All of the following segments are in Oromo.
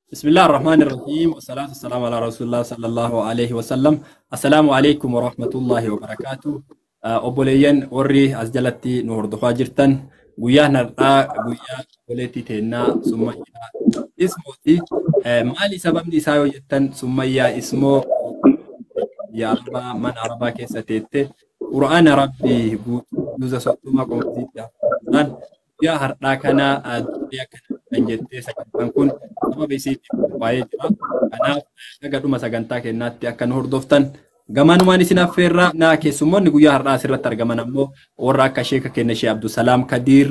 بسم الله الرحمن الرحيم والصلاة والسلام على رسول الله صلى الله عليه وسلم. السلام عليكم ورحمة الله وبركاته. أبوليين وري أسجلتي نور دخوا جرتن قويا نرى قويا ولتي تينا سمية اسمه مالي سبب دي سايو جتن سمية اسمه يا ربا من عربا كيسة تيتي قرآن ربي جوزا سوتما قمتي يا هردا كان دنيا كان انجتي سكن كن nama bisiitiif qophaa'ee jira. Kanaaf dhaga dhuma sagantaa kennaatti akka nu hordoftan gamaanumaan isin affeerraa naa keessummoonni guyyaa har'aa asirratti argaman ammoo warra akka Sheeka Kenna Shee Abdusalaam Kadiir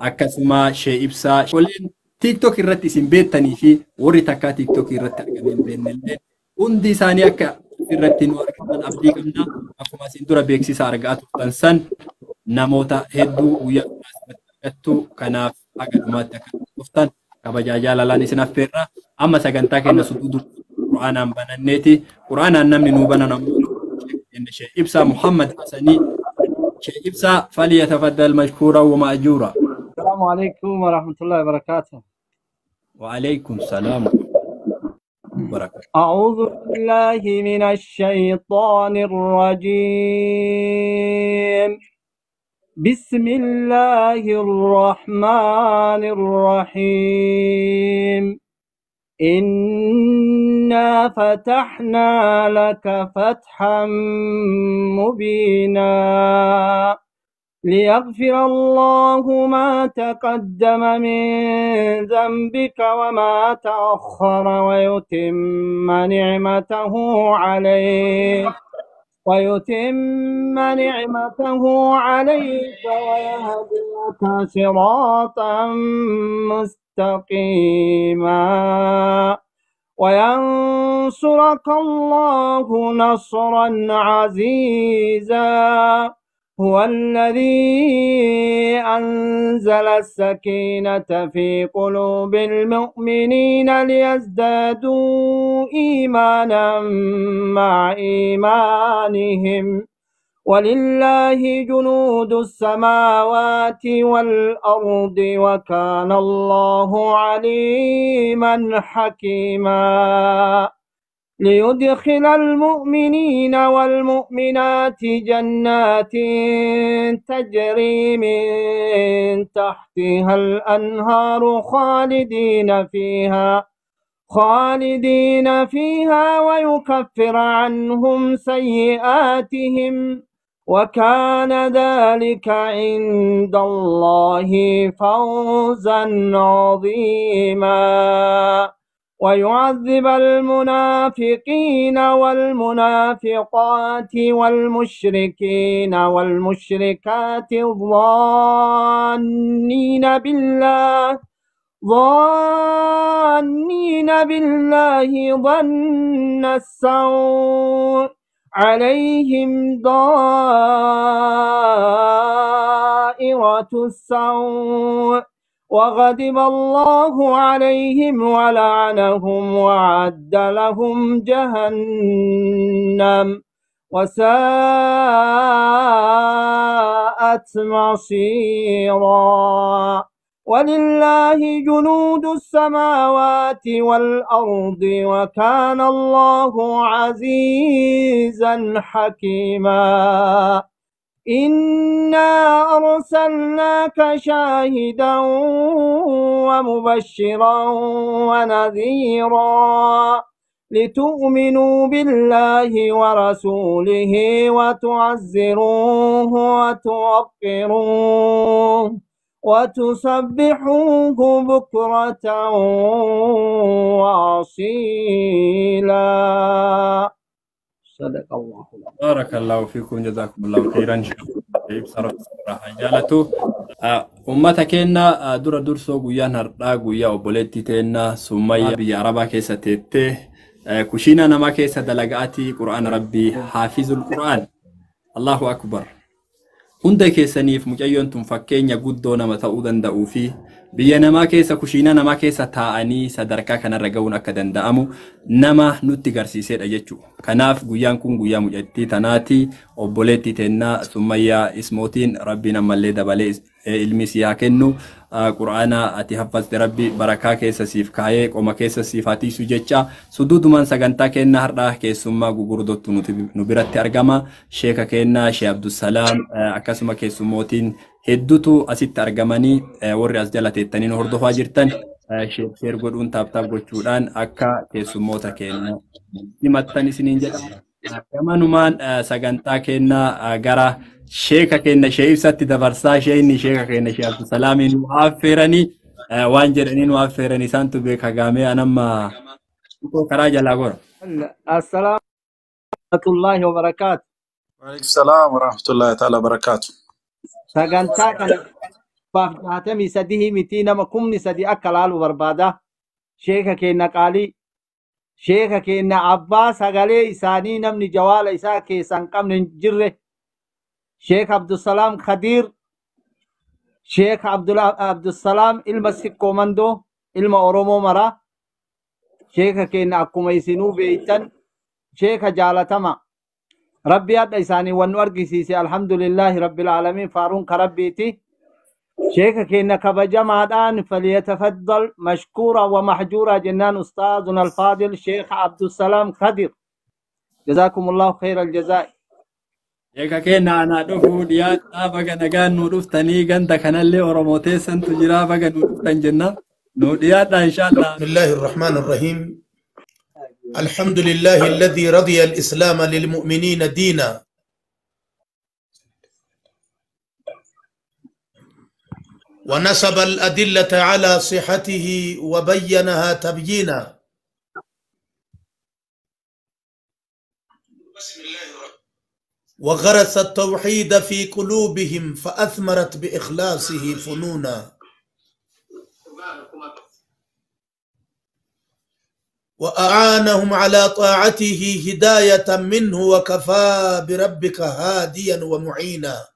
akkasuma Shee Ibsaa waliin TikTok irratti isin beektanii fi warri takkaa TikTok irratti argaman hin beeknellee hundi isaanii akka irratti nu argaman abdii qabna. Akkuma isin dura beeksisa argaa turtan san namoota hedduu guyyaa har'aa asirratti argattu. Kanaaf haga dhumaatti akka hordoftan kabaja jaalalaan isin affeerra amma sagantaa kenna sududu qur'aanaan bananneeti qur'aanaan namni nuu banan ammoo Sheekh Ibsaa Muhammad Hasanii Sheekh Ibsaa falyatafaddal mashkuura wa ma'juura. السلام عليكم ورحمة الله وبركاته. وعليكم السلام وبركاته. أعوذ بالله من الشيطان الرجيم. بسم الله الرحمن الرحيم. إنا فتحنا لك فتحا مبينا ليغفر الله ما تقدم من ذنبك وما تأخر ويتم نعمته عليك ويهديك صراطا مستقيما وينصرك الله نصرا عزيزا. هو الذي أنزل السكينة في قلوب المؤمنين ليزدادوا إيمانا مع إيمانهم ولله جنود السماوات والأرض وكان الله عليما حكيما. ليدخل المؤمنين والمؤمنات جنات تجري من تحتها الأنهار خالدين فيها ويكفر عنهم سيئاتهم وكان ذلك عند الله فوزا عظيما. ويعذب المنافقين والمنافقات والمشركين والمشركات الظانين بالله ظن السوء عليهم دائرة السوء وغضب الله عليهم ولعنهم وأعد لهم جهنم وساءت مصيرا. ولله جنود السماوات والأرض وكان الله عزيزا حكيما. إنا أرسلناك شاهدا ومبشرا ونذيرا لتؤمنوا بالله ورسوله وتعزروه وتوقروه وتسبحوه بكرة وأصيلا. صدق الله. بارك الله فيكم جزاكم الله خيرا. جالتو ummata keenya dura dursoo guyyaan har'aa guyyaa obboleettii teenna Summayyaa biyya Arabaa keessa teettee kushiina namaa keessa dalagaatii qura'aan rabbii haafizul qura'aan Allahu akbar. Hunda keessaniif mucayyoon tun fakkeenya guddoo nama ta'uu danda'uu fi biyya namaa keessa kushiina namaa keessa taa'anii sadarkaa kanarra ga'uun akka danda'amu nama nutti garsiisedha jechuudha. Kanaaf guyyaan kun guyyaa mucattii tanaati obboleettii teenna Summayyaa ismootiin rabbiin ammallee dabalee المسيا كنو قرآنا أتي حفظت ربي بركة كيس سيف كاية وما كيس سيفاتي سجتة سدود من سجنتا كنا هرده كيسما غوغوردوت نبرت أرجما شيخ كنا شيخ عبد السلام أكاسما كيسموتين هدوتو أسيت أرجماني وري أسجلت التنين هردو فاجرتن شيخ شير قدون تاب قدشودان أكا كيسموتا كنا نمتني سنين جدا كما نمان سجنتا كنا غرا شيخ كنا شيخ ستي دبرسا شيخ شيخ كنا شيخ عبد السلام وافرني وانجرني وافرني سانتو بك غامي انا ما كراجا لاغور السلام ورحمة الله وبركاته. وعليكم السلام ورحمة الله تعالى وبركاته. سجنتا كان فاتمي سديه متينا مكمني سدي أكلال وبربادا شيخ كنا قالي شيخ كنا عباس أغالي إساني نمني جوال إسا كيسان قم ننجره شيخ عبد السلام خدير شيخ عبد السلام المسيح كوماندو ilma Oromoo mara sheeka keenya akkuma isinuu beeytan sheeka jaalatama rabbi hadda isaanii wannu argisiise alhamdulillahi rabbil aalamiin faaruun ka rabbiiti sheeka keenya kabajamaadhaan falyatafaddal mashkuura wa mahjuura jennaan ustaaduna alfaadil sheekh abdusalaam khadir jazakumullahu khayra aljazaa Eka keenya ana dhufu dhiyaadhaa baga nagaan nu dhuftanii ganda kanallee Oromoo teessantu jira baga nu dhuftan jenna nu dhiyaadhaa inshallah. بسم الله الرحمن الرحيم. الحمد لله الذي رضي الإسلام للمؤمنين دينا ونسب الأدلة على صحته وبينها تبيينا وغرس التوحيد في قلوبهم فأثمرت بإخلاصه فنونا وأعانهم على طاعته هداية منه وكفى بربك هاديا ومعينا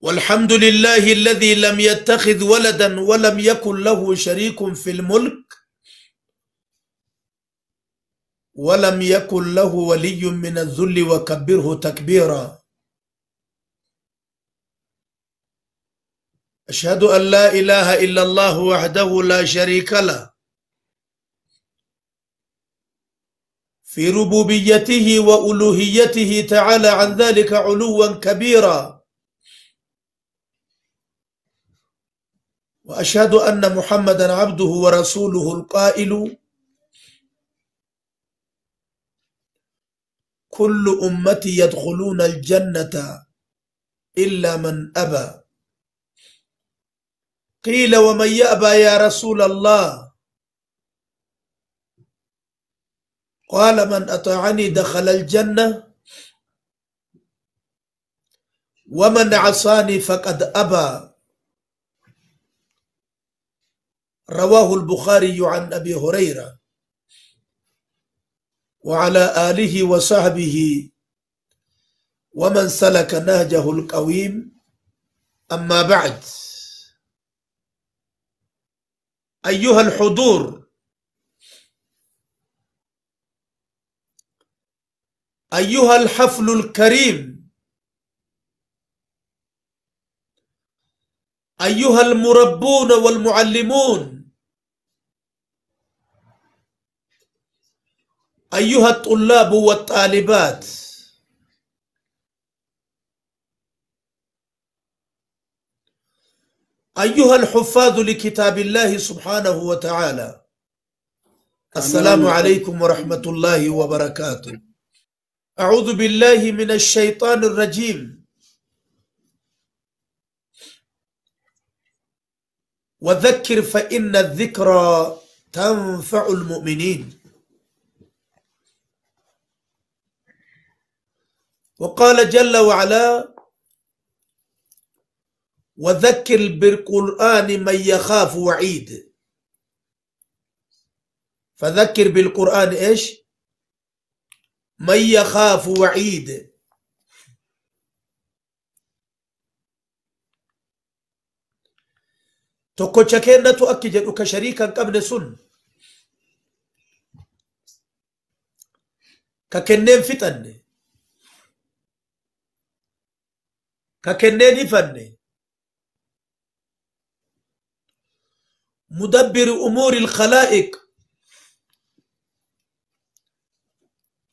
والحمد لله الذي لم يتخذ ولدا ولم يكن له شريك في الملك ولم يكن له ولي من الذل وكبره تكبيرا أشهد أن لا إله إلا الله وحده لا شريك له في ربوبيته وألوهيته تعالى عن ذلك علوا كبيرا وأشهد أن محمدا عبده ورسوله القائل كل أمتي يدخلون الجنة إلا من أبى قيل ومن يأبى يا رسول الله قال من أطاعني دخل الجنة ومن عصاني فقد أبى رواه البخاري عن أبي هريرة وعلى آله وصحبه ومن سلك نهجه القويم أما بعد أيها الحضور أيها الحفل الكريم أيها المربون والمعلمون أيها الطلاب والطالبات أيها الحفاظ لكتاب الله سبحانه وتعالى السلام عليكم ورحمة الله وبركاته. أعوذ بالله من الشيطان الرجيم. وذكر فإن الذكرى تنفع المؤمنين. وقال جل وعلا وذكر بالقرآن من يخاف وعيد. فذكر بالقرآن إيش؟ من يخاف وعيد. tokko chakennatu akki jedhu ka shariikan qabne sun ka kenneen fixanne ككنني فني مدبر أمور الخلائق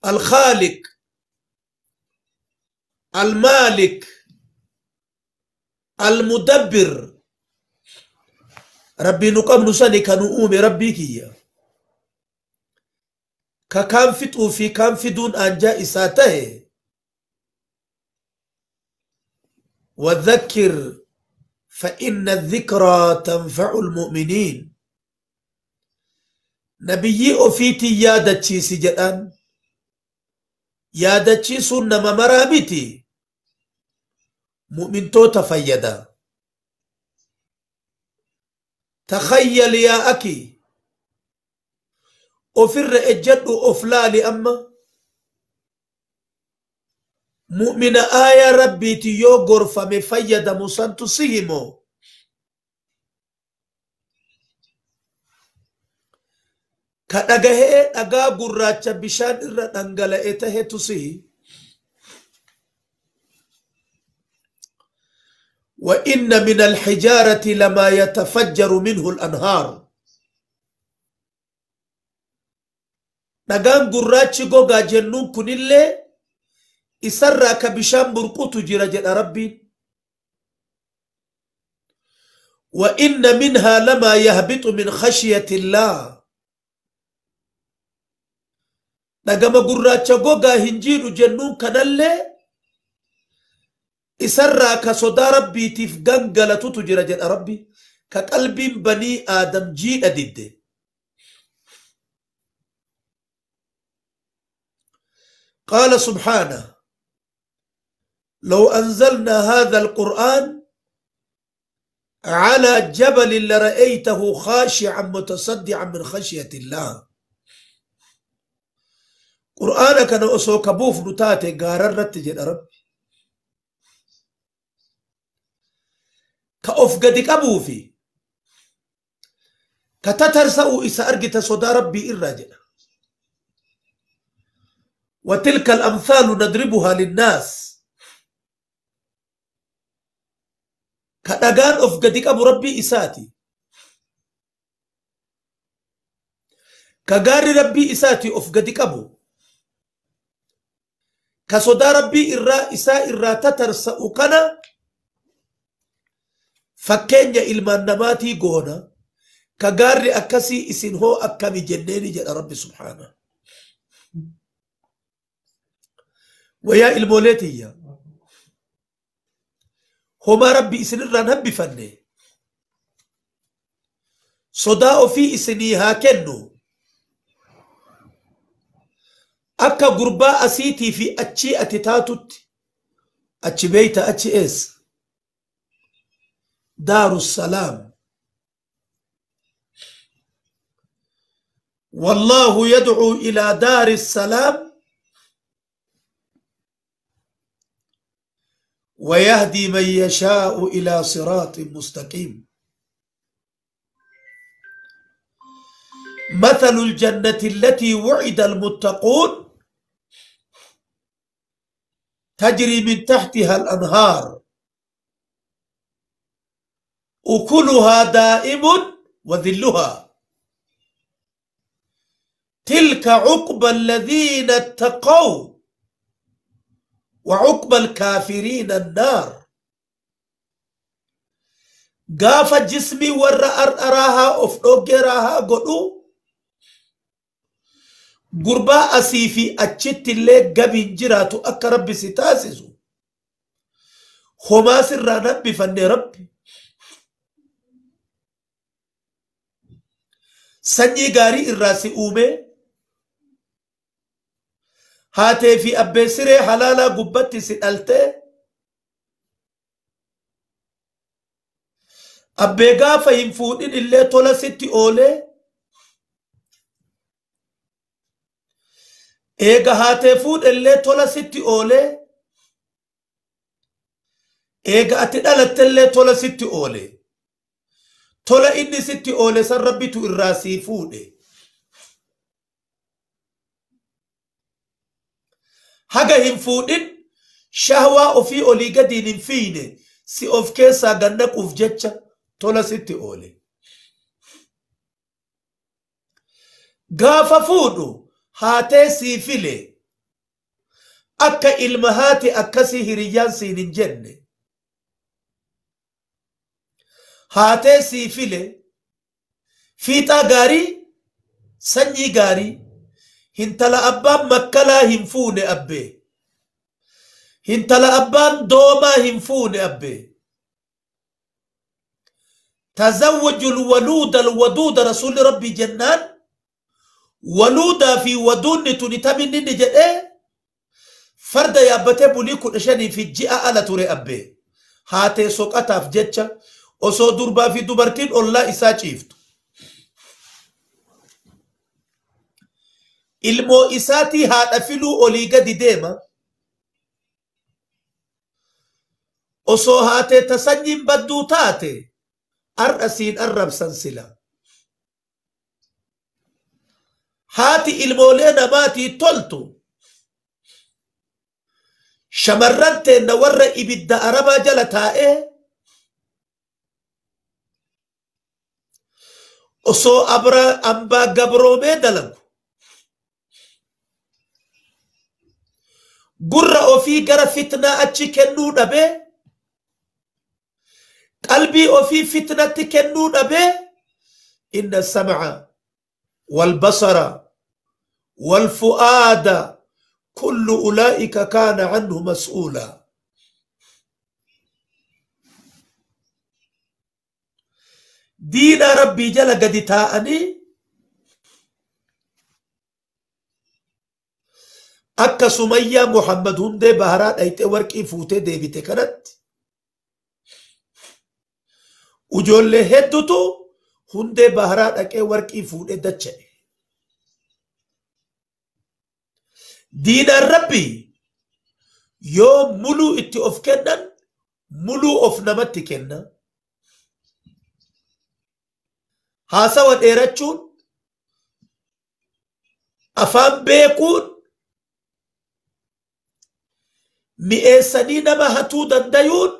الخالق المالك المدبر ربي نقام نساني كانوا أمي ربي كيا ككام فتو في كام في دون أنجاء إساته وذكر فإن الذكرى تنفع المؤمنين نبيي أفيتي يادتشي سجدان يادتشي سنة مرامتي مؤمن تو تفيدا تخيل يا أكي أفر أجد أفلالي أما مؤمن آية ربي تيو غرفة مفيدا مسانتو سيهمو كأغهي أغا غراتش بشان إرى ننغل إتهي تسيه وإن من الحجارة لما يتفجر منه الأنهار نغان غراتش غوغا جنون كنيلي إسرّك بشام برقوت جرجل ربي وإن منها لما يهبط من خشية الله نغم غراتش غوغا هنجير جنون كنالي إسرّك صدا ربي تفغن غلطو تجرجل ربي كقلب بني آدم جيد أدد قال سبحانه لو أنزلنا هذا القرآن على جبل لرأيته خاشعا متصدعا من خشية الله قرآن كان أسو كبوف نتاتي قاررت جد ربي كأفقدك أبوفي كتترسأو إسا أرقت صدا ربي الراجل وتلك الأمثال نضربها للناس كدغان أفقدك أبو ربي إساتي كغاري ربي إساتي أفقدك أبو كصدا ربي إرّا إساء إرّا تترسأو كنا فكين إلمان نماتي قونا كغاري أكسي إسن هو أكامي جنيني جل ربي سبحانه ويا المولاتية هما ربي إسن الران هبي فني صداء في إسني هاكنو أكا قرباء أسيتي في أتشي أتتاتت أتشي بيت أتشي إس دار السلام والله يدعو إلى دار السلام ويهدي من يشاء إلى صراط مستقيم مثل الجنة التي وعد المتقون تجري من تحتها الأنهار أكلها دائم وذلها تلك عقبى الذين اتقوا وعقبى الكافرين النار قاف جسمي ورّا أراها أفلوغراها قلو قربا أسيفي أجت اللي قبين جراتو أكا ربي ستاسسو خماس الرانب بفن ربي سنجي غاري الراسي أومي هاتي في أبي سري حلالا قبتي سألتي أبي غافا ينفودين اللي تولا ستي أولي إيغا هاتي فود اللي تولا ستي أولي إيغا أتدالت اللي تولا ستي أولي تولا إني ستي أولي سن ربي تو الراسي فودي haga hin fuudhin shahwaa ofii olii gadiin hin fiine si of keessaa gannaquuf jecha tola sitti oole. Gaafa fuudhu haatee sii file akka ilma haati akkasii hiriyyaan siin hin jenne. Haatee sii file fiixaa gaarii sanyii gaarii hintala abbaan makkalaa hin fuune abbee. Hintala abbaan doomaa hin fuune abbee. تزوجوا الولود الودود رسول ربي جنان ولودا في ودون تنتمن نجد فرد يابته بولي كدشني في جاء على توري ابي هاته سوقتا في جچا اوسو دربا في دبرتين الله اسا چيفت ilmo isati haadha filuu olii gadi deema osoo haatee tasanyiin badduu taate ar'asiin arrabsan sila haati ilmoolee namaatii toltu shamarran teenna warra ibidda arabaa jala taa'ee osoo ambaa gabroomee dalagu gurra ofii gara fitnaa achi kennuu dhabee qalbii ofii fitnatti kennuu dhabee inna sam'a wal basara wal fu'aada kullu ulaa'ika kaana anhu mas'uula. Diina rabbii jala gadi taa'anii akka Sumayyaa Muhammad hundee baharaa dhayxee warqii fuutee deebite kanatti ujoollee hedduutu hundee baharaa dhaqee warqii fuudhee dacha'e. Diinaan rabbii yoo muluu itti of kennan muluu of namatti kenna. Haasawa dheerachuun afaan beekuun mi'eessanii nama hatuu dandayuun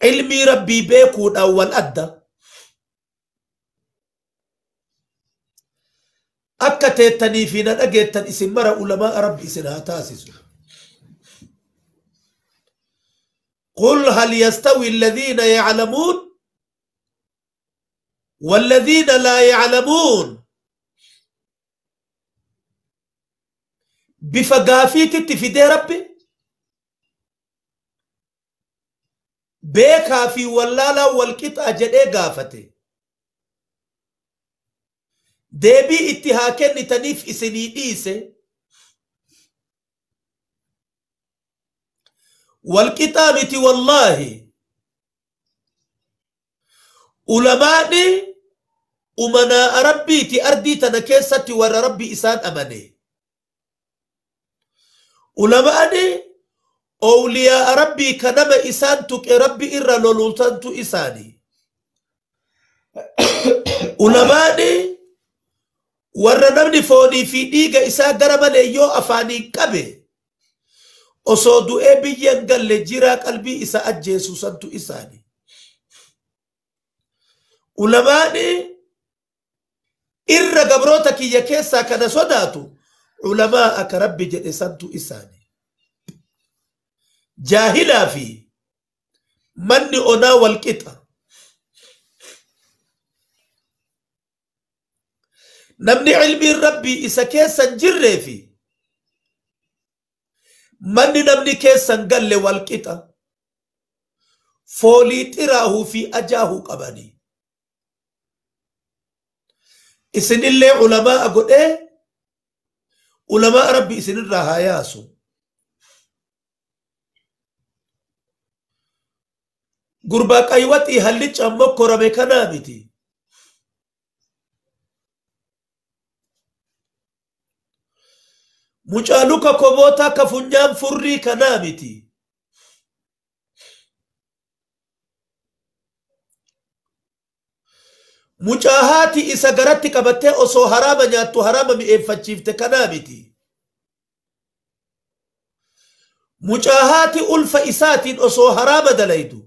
ilmii rabbii beekuudhaan wal adda. Akka teettanii fi na dhageettan isin mara ulamaa rabbi isin haa taasisu. قل هل يستوي الذين يعلمون والذين لا يعلمون بفقافيت تفيدي ربي بيكا في واللالا والكتا جدي قافتي ديبي اتهاكن نتنيف اسني ديسي والكتابة والله علماء أمنا ربي تأردي تنكيستي ور ربي إسان أمني علماء أولياء ربي كنما إسان تك ربي إرى لولتان تو إساني علماء ور نمني فوني في ديغا إسان درمان يو أفاني كبه osoo biyyan galle jiraa qalbii isa ajjeesu santu isaani. Ulamaani irra gabroota kiyya keessaa kana sodaatu ulamaa akka rabbi jedhe santu isaani. Jaahilaa fi manni onaa wal qixa. Namni ilmiin rabbii isa keessan jirree fi manni namni keessan galle wal qixa foolii xiraahuu fi ajaahuu qabanii. Isinillee ulamaa godhee ulamaa rabbi isinirraa haa yaasu. Gurbaa qaywaxii hallicha mokkorame kanaa miti. Mucaaluka koboota ka funyaan furrii kanaa miti. Mucaahaati isa garatti qabattee osoo haraama nyaattu haraama mi'eeffachiifte kanaa miti. mucaahati ulfa isaatiin osoo haraama dalaydu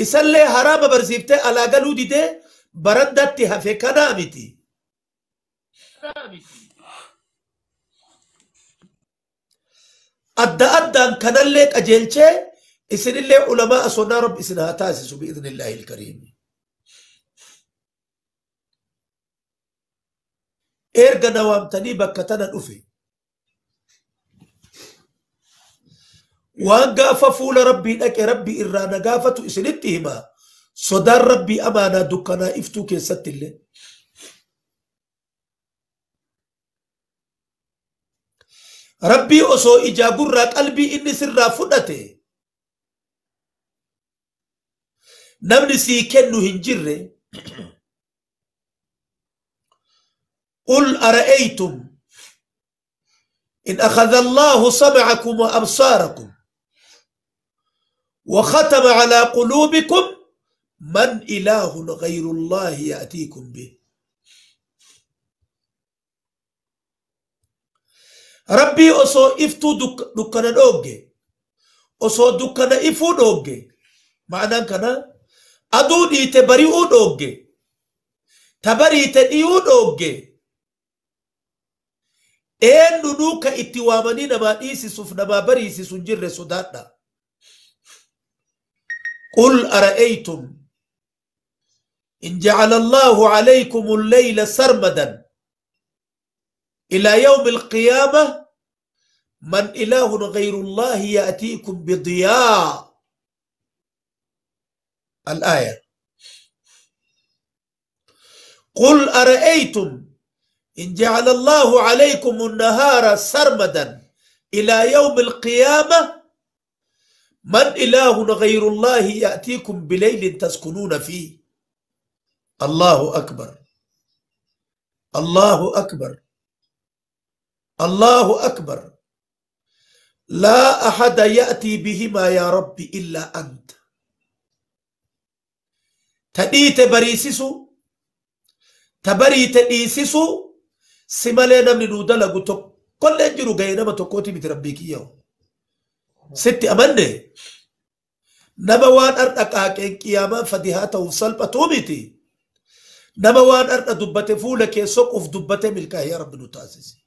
isallee haraama barsiiftee alaa galuu didee barandatti hafe kanaa miti. adda addaan kanallee qajeelchee isinillee ulamaa asonnaa rabbi isin haa taasisu bi'idhnillaahi ilkariim. erga na waamtanii bakka tana dhufe waan gaafa fuula rabbii dhaqe rabbii irraa na gaafatu isinitti himaa sodaan rabbii amaanaa dukkanaa iftuu keessatti illee rabbii osoo ijaa gurraa qalbii inni sirraa fudhate namni sii kennu hin jirre قل أرأيتم إن أخذ الله سمعكم وأبصاركم وختم على قلوبكم من إله غير الله يأتيكم به. ربي أصو إفتو دكنا دوغي أصو دكنا إفو دوغي معنى كنا أدوني تبريو دوغي تبري تنيو دوغي eenyu nuuka itti waamanii namaa dhiisisuuf namaa bariisisu hin jirre sodaadha. قل أرأيتم إن جعل الله عليكم الليل سرمدا إلى يوم القيامة من إله غير الله يأتيكم بضياء. الآية قل أرأيتم إن جعل الله عليكم النهار سرمدا إلى يوم القيامة من إله غير الله يأتيكم بليل تسكنون فيه. الله أكبر الله أكبر الله أكبر لا أحد يأتي بهما يا رب إلا أنت. تديت بريسسو تبري تديسسو سمالي نمني نودلا قلتو كل انجرو غينما تقوتي بتربيك يوم ستي أمني نبوان أرنك آكين كياما فديهاتا وصلبة توميتي نبوان أرنك دبتي فولك يسوق دبتي ملكا يا رب نتاسس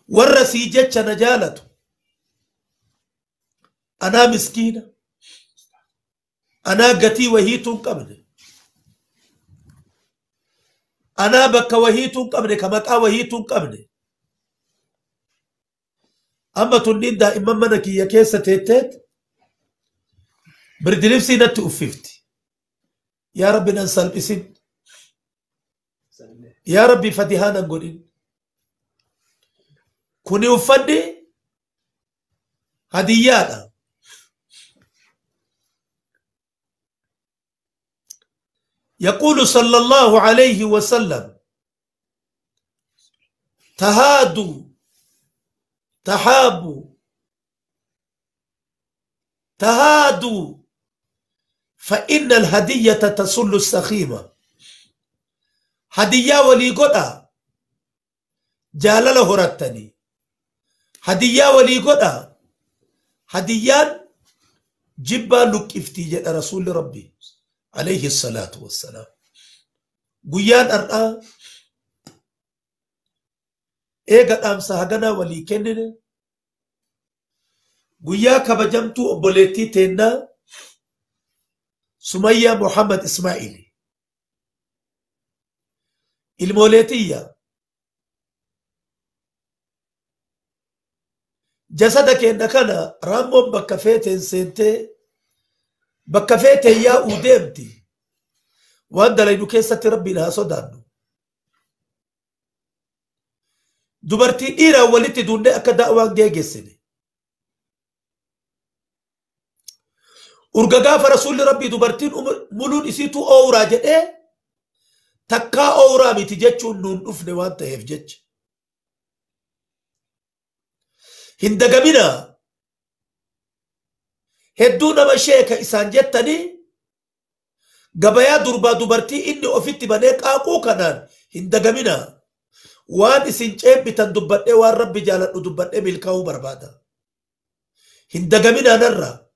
والرسيجة نجالته أنا مسكينة أنا قتي وهيتون قبل أنا بك وهيتون قبل كمكا وهيتون قبل أما تنين دائما منك يا كيسة تيتت برد نفسي نتو أففتي يا ربي ننسل بسن يا ربي فتحانا نقولين كوني أفندي هديانا يقول صلى الله عليه وسلم تهادوا تحابوا تهادوا فإن الهدية تصل السخيمة. هدية ولي قدا جالل هرتني هدية ولي قدا هديان جبا لك افتيجة رسول ربي عليه الصلاة والسلام. قيان أرآ إيقا أمسا هغنا ولي كنن قيا كبجمتو أبوليتي تينا سمية محمد إسماعيلي الموليتية جسدك إنكنا رامون بكفيتين سنتي بكفيتين يا أوديمتي وأن دلينو كيسة ربي لها صدانو دبرتي إيرا ولتي دوني أكا دعوان جيجسني urgagaa fa rasuulli rabbii dubartiin muluun isiitu ooraa jedhee takkaa ooraa miti jechuun nuun dhufne waan ta'eef jecha hin dagamina hedduu nama sheeka isaan jettanii gabayaa durbaa dubartii inni ofitti banee qaaquu kanaan hin dagamina waan isin ceebbitan dubbadhee waan rabbi jaaladhu dubbadhee milkaa'uu barbaada هندقمنا نرى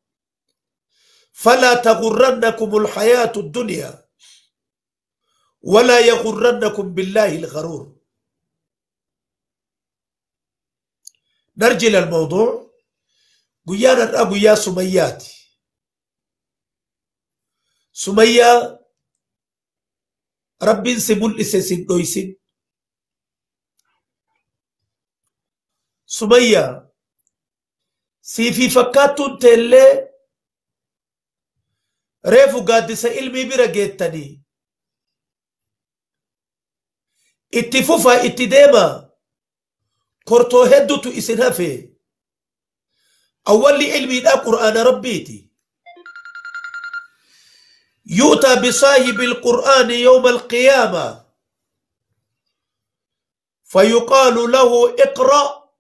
فلا تغرنكم الحياة الدنيا ولا يغرنكم بالله الغرور. نرجع للموضوع. قيانا الأبو يا سمياتي سمية ربي سبل إسسين دويسين سمية سيفي فكاتون تيلي ريفو قادسة علمي برقيتني اتفوفا اتديما كورتو هدو تو إسنها في أول علمي دا قرآن ربيتي يؤتى بصاحب القرآن يوم القيامة فيقال له اقرأ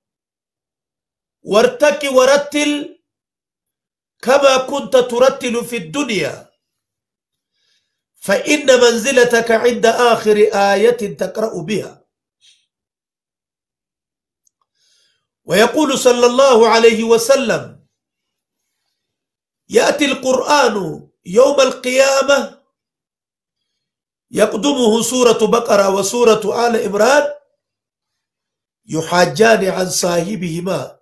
وارتك ورتل كما كنت ترتل في الدنيا فإن منزلتك عند آخر آية تقرأ بها. ويقول صلى الله عليه وسلم يأتي القرآن يوم القيامة يقدمه سورة بقرة وسورة آل عمران يحاجان عن صاحبهما.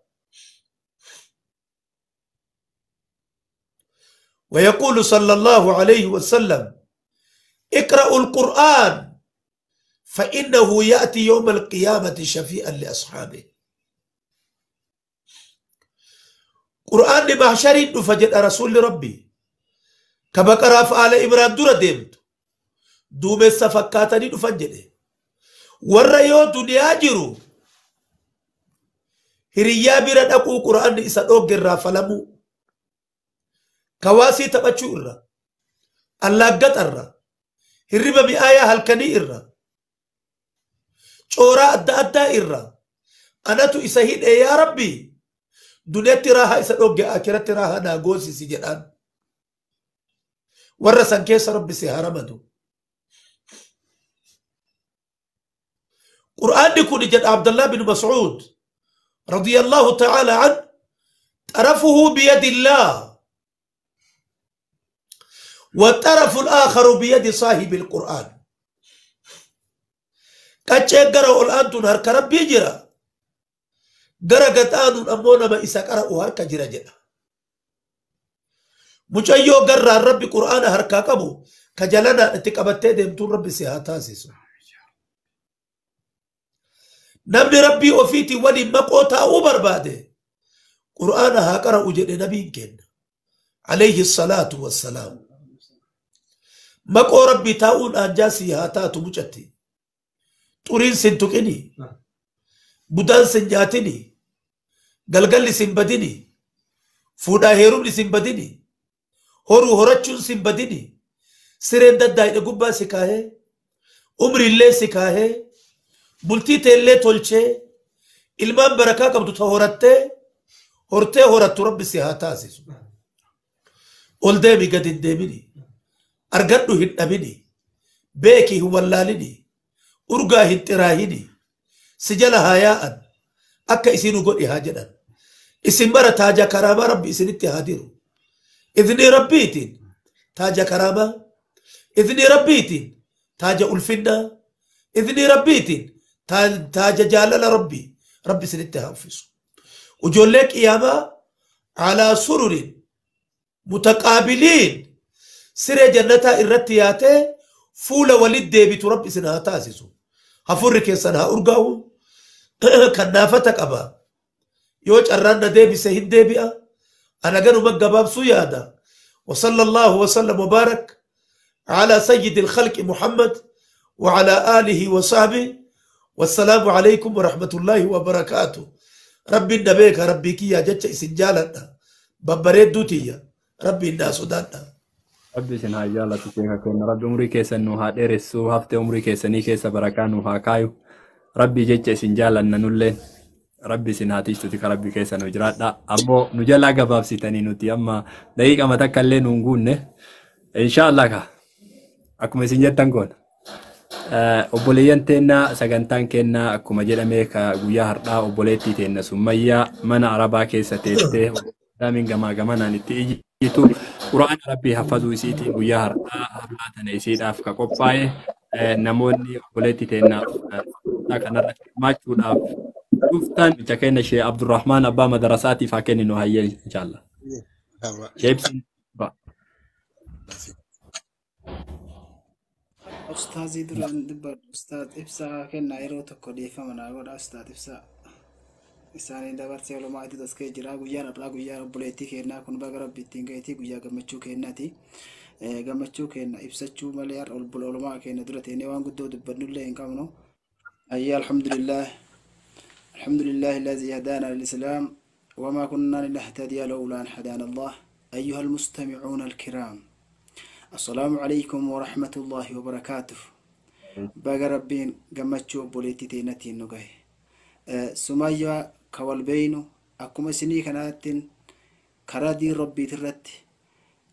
ويقول صلى الله عليه وسلم اقرأوا القرآن فإنه يأتي يوم القيامة شفيئا لأصحابه. قرآن محشر فجد رسول ربي كبقرة فآل إمران دور ديمت دوم السفكاتني نفجده والرئيو دنيا جرو هريا برد أقو قرآن إسادو جرى فلمو كواسي تبچو إرى اللاقات إرى هربا بآية هلكني إرى چورا أدى أدى إرى أنا تو إساهيد يا ربي دنيا تراها إسادو جاء آخرة تراها ناغوسي سجدان ورسان كيس ربي سيهارمدو. قرآن يكون جد عبد الله بن مسعود رضي الله تعالى عنه طرفه بيد الله والطرف الآخر بيد صاحب القرآن. كتشجر الآن تنهر كرب يجرى درجة آن أمونا ما إسكارا وهرك جرى جرى مجايو قرر الرب قرآن هركا كبو كجلنا اتقابتي دمتون ربي سيهاتاسيسو نبي ربي وفيتي ولي مقوتا وبرباده قرآن هاكرا وجد نبي كن عليه الصلاة والسلام مقو ربي تاون أنجاسي هاتاتو مجتي تورين سنتوكني بدان سنجاتني قلقل سنبدني فودا هيروم سنبدني هورو هورچون سنبدني سرين دايد غبا سكاهي عمري اللي سكاهي بلتي تيلي تولچه علمان بركا قبضو تهورته هورته هورت رب سيهاتاسيسو قول ديمي قد انديمني أرقدو هندمني بيكي هو اللالني أرقا هنتراهني سجل هاياء أكا إسينو قد إهاجنا إسن برا تاجا كرامة ربي إسن اتهاديرو إذن ربيتين تاجا كرامة إذن ربيتين تاجا ألفنا إذن ربيتين تاجا جالل ربي ربي إسن اتهافسو وجول لك إياما على سرر متقابلين سر جنتا الرتياتي فول ولد ديبت ربي إسن هاتاسسو هفرك يسنها أرقاو كنافتك أبا يوج أرانا ديبي سهين ديبئة أنا قالوا مقباب سيادة. وصلى الله وسلم وبارك على سيد الخلق محمد وعلى آله وصحبه والسلام عليكم ورحمة الله وبركاته. ربي النبيك ربيك يا جتش إسنجالنا ببريد دوتيا ربي الناس ودانا ربي سنها جالة تكيها كون ربي عمري كيسا نوها ديرسو هفته عمري كيسا نيكيسا بركانوها كايو ربي جتش إسنجالنا نولين ربي سنهاتيش تتك ربي كيسا نجرات لا أمو نجلا قباب ستاني نوتي أما دقيقة ما تكالي نونقون إن شاء الله أكما سنجتان كون obboleeyyan teenna sagantaan kenna akkuma jedhame ka guyyaa har'aa obboleettii teenna Summayyaa mana Arabaa keessa teessee دامين جما نتيجي تو قرآن ربي حفظوا يسيتي ويا هراتنا يسيت أفكا قبائي نموني ولتي تناف كان ما تشوف شفتان بتكين شيء عبد الرحمن أبا مدرساتي فاكن إنه هي إن شاء الله شيء أستاذي دران دبر أستاذ إبسا كنا يرو تقولي فمنا أقول أستاذ إبسا إساني دبر سيلو ما إتي تسكي جرا غيار أبلا غيار بوليتي كنا كن بغرب بيتينغيتي غيار غمچو كنا تي غمچو كنا إبسا چو مليار البلولما كنا درتي نيوان قدو دبرنو اللي إنكامنو أي الحمد لله الذي هدانا للإسلام وما كنا لنهتدي لولا أن هدانا الله أيها المستمعون الكرام السلام عليكم ورحمة الله وبركاته باقى ربين قمتشو بوليتي تينتي نقاي سمايا كوالبينو أكما سني كانت كرا دين ربي ترت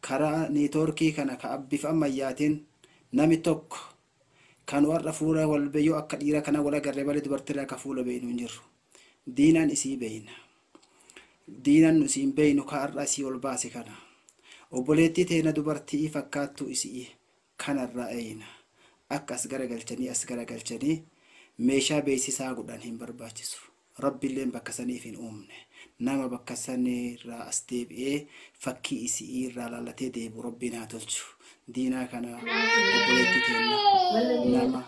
كرا نيتوركي كان كأبي فأمياتين نامي توك كان ورفورا والبيو أكديرا كان ولا قربا لدبرترا كفولا بينو نجر دينا نسي بين دينا نسي بينو كأرأسي والباسي كان obboleettii teena dubartii fakkaattu isii kanarra ayina akka as garagalchanii meeshaa beeksisaa godhan hin barbaachisu rabbiilleen bakka saniif hin uumne nama bakka sanirraa as deebi'ee fakkii isii irraa laalatee deebu rabbiin haa tolchu diinaa kana obboleettii teena nama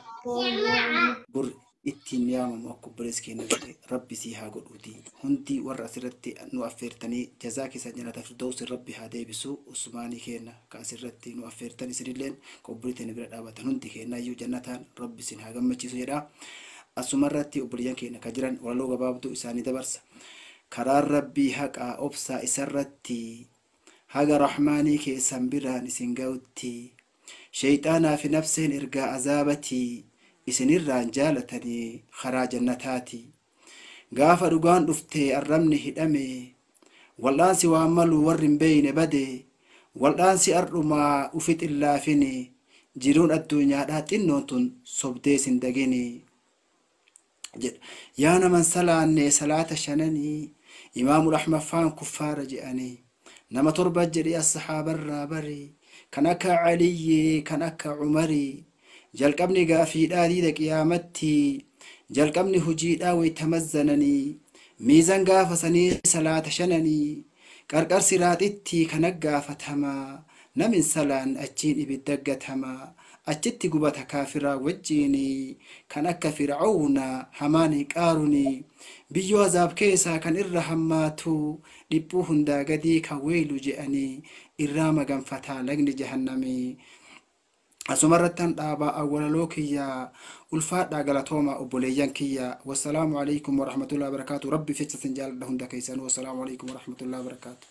bur ittiin yaamamu akka obboleessi keenya rabbi sii haa godhuuti hundi warra asirratti nu affeertanii jazaa keessa jannata firdawsi rabbi haa deebisu usmaanii keenya ka asirratti nu affeertan isinilleen ka obboleettiin bira dhaabatan hundi keenya iyyuu jannataan rabbi sin haa gammachiisu jedha asumarratti obboleeyyan keenya ka jiran walaloo gabaabduu isaanii dabarsa karaan rabbii haqaa obsaa isarratti haga rahmaanii keessan biraan isin ga'utti shayxaanaa fi nafseen ergaa azaabatii isinirraan jaalatanii karaa jannataati gaafa dhugaan dhuftee arrabni hidhame wal'aansi waan malu warri hin beeyne bade wal'aansi ardhumaa ufit illaafine jiruun addunyaadhaa xinnoon tun sobdee sin dagini yaa naman salaanne salaata shananii imaamul ahmaffaan kuffaara je'anii nama torba jedhee as-sahaabarraa bari kan akka aliyyii kan akka cumarii jalqabni gaafiidhaa diida qiyaamatti jalqabni hujiidhaa waytamazzananii miizan gaafa sanii salaata shananii qarqar siraaxitti kan gaafatamaa namin salaan achiin ibidda gatamaa achitti gubata kaafiraa wajjiini kan akka fir'auna hamaani qaaruni biyyoo azaab keessaa kan irra hammaatu dhiphuu hundaa gadii kan weeylu je'anii irraa maganfataa lagni jahannamii أسمرتن أبا أول لوكيا والفات قالتهما أبوليان كيا والسلام عليكم ورحمة الله وبركاته ربي في تسنجال لهم دكيسان والسلام عليكم ورحمة الله وبركاته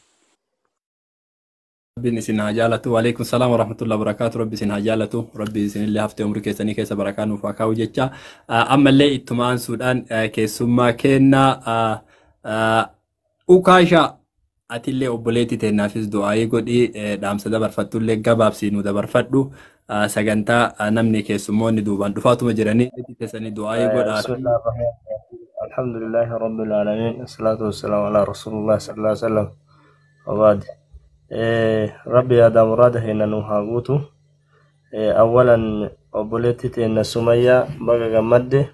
ربي سنها جالته وعليكم السلام ورحمة الله وبركاته ربي سنها جالته ربي سن اللي هفته عمري كيساني كيس بركان وفاكاو جتشا أما اللي اتمان سودان كيسوما كينا أوكاشا أتيلي أبوليتي تنافس دعائي قدي دام سدبر فتو اللي قباب سينو دبر فتو sagantaa namni keessummoonni duubaan dhufaatuma jiranii keessanii du'aa godhaa. Alhamdulillahi rabbil alamin assalatu wassalamu ala rasulillah sallallahu alaihi wasallam wabad rabbi ada murada hina nuhagutu awalan obboleetti teena sumayya baga gammadde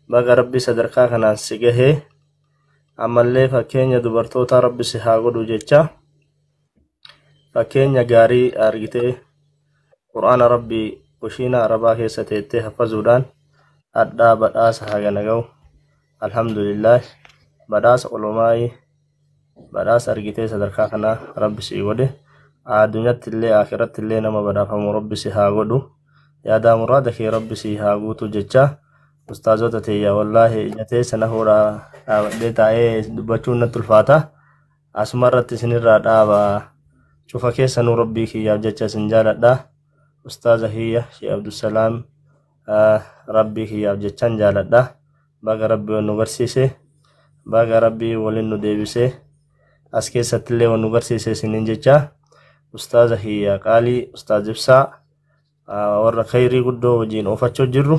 baga rabbi sadarkaa kanaan si gahe ammallee fakkeenya dubartoota rabbi si haa godhu jecha fakkeenya gaarii argitee قرآن ربي وشينا عربا كيسة تيتي حفظودان أدى بداس هاغنغو الحمد لله بداس علمائي بداس أرغيتي صدركا كنا ربي سيوده دنيا اللي آخرت اللي نما بدا فمو ربي سيهاغودو يا دا مرادك ربي سيهاغوتو ججا أستاذوتا تيا والله جتي سنهورا ديتا دبچون نتلفاتا أسمرت سنرا دابا شوفا كيسا نو ربي كي ججا سنجالت دا أستاذة هي شيخ عبد السلام ربي هي جتان جالدا باغا ربي ونغرسيسي باغا ربي ولن نديبسي أسكي ستلي ونغرسيسي سنين جتا أستاذة هي قالي أستاذ إبسا ورى خيري قدو وجين أوفتشو جرو